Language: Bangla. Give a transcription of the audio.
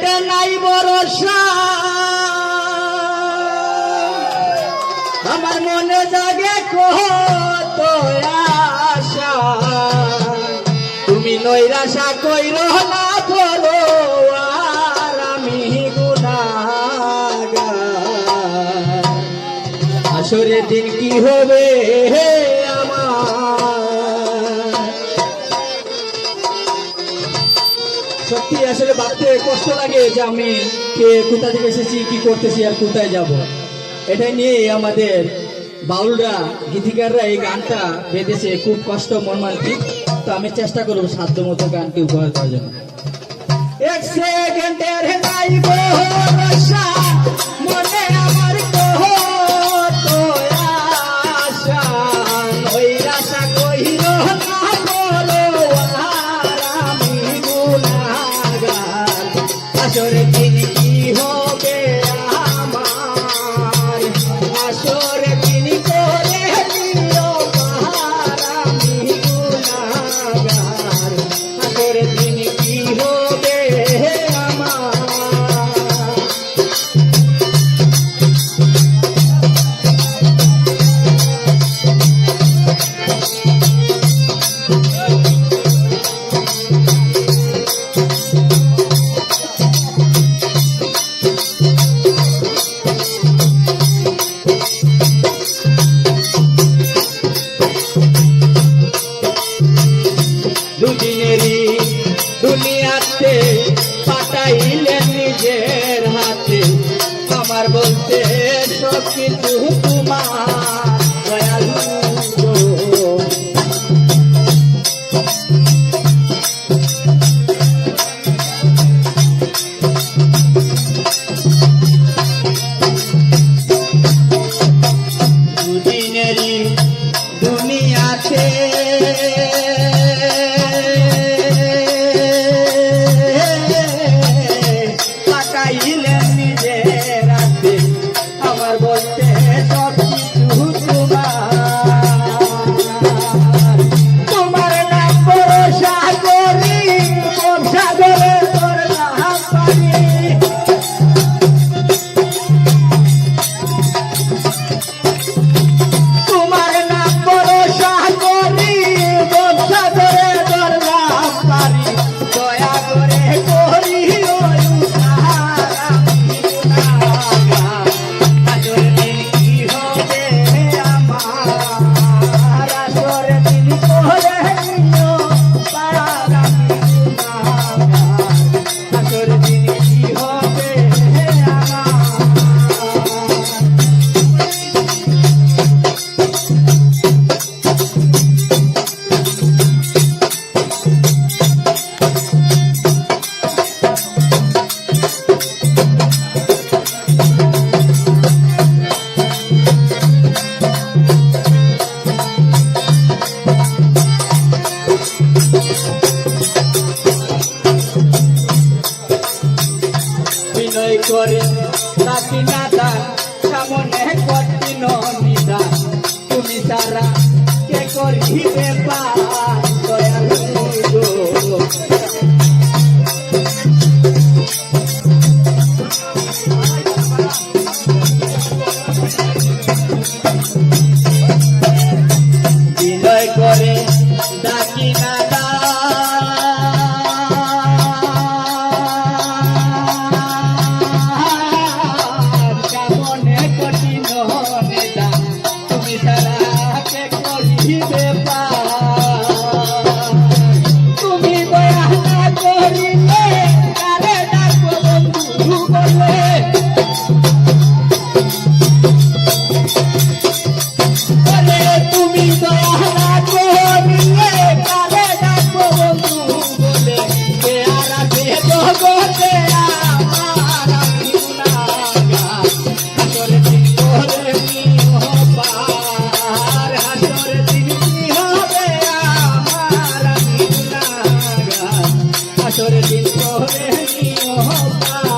পেটে নাই ভরসা, আমার মনে জাগে কত আশা, তুমি নৈরাশা কইরো না করো আর আমি গুনাহগার। হাসরের দিন কি হবে সত্যি আসলে ভাবতে কষ্ট লাগে যে আমি কে কোথা থেকে এসেছি, কি করতেছি আর কোথায় যাব। এটাই নিয়ে আমাদের বাউলরা গীতিকাররা এই গানটা বেঁধেছে, খুব কষ্ট মর্মান্তিক। তো আমি চেষ্টা করবো সাধ্য মতো গানকে উপহার দেওয়ার জন্য। এক সেকেন্ডের নাই ভরসা, মনে আমার কত আশা, নৈরাশা কইরো না করো আর আমি গুনাহগার। হাসরের দিন কি হবে আমার, হাসরের দিন করে দিও পার আমি গুনাহগার। হাসরের দিন কি হবে আমার। দুদিনেরই দুনিয়াতে পাঠাইলেন নিজের হাতে, আমার বলতে সব কিছু তোমার দয়ালু গো। দুদিনেরই দুনিয়াতে পাঠাইলেন নিজের হাতে, আমার বলতে সব কিছু তোমার। তোমার নাম ভরসা করি, ভরসা করে করলাম পারি। তোমার নাম ভরসা করি, ভরসা করে করলাম পারি। দয়া করে করি ওই উদ্ধার আমি গুনাহগার। হাসরের দিন কি হবে আমার, হাসরের দিন করে নিও পার আমি গুনাহগার। হাসরের দিন কি হবে আমার। বিনয় করে নাকি নাদান, সামনে কঠিন নিদান, তুমি সারা কে করিবে পার দয়ালু গো। বিনয় করে ডাকি নাদান, সামনে কঠিন নিদান, তুমি সারা কে করিবে পার। তুমি দয়া না করিলে কারে ডাকবো বন্ধু বলে। তুমি দয়া না করিলে কারে ডাকবো বন্ধু বলে। কে আর আছে জগতে আমার আমি গুনাহগার। হাসরের দিন করে নিও পার, হাসরের দিন কি হবে আমার আমি গুনাহগার। হাসরের দিন করে নিও পার।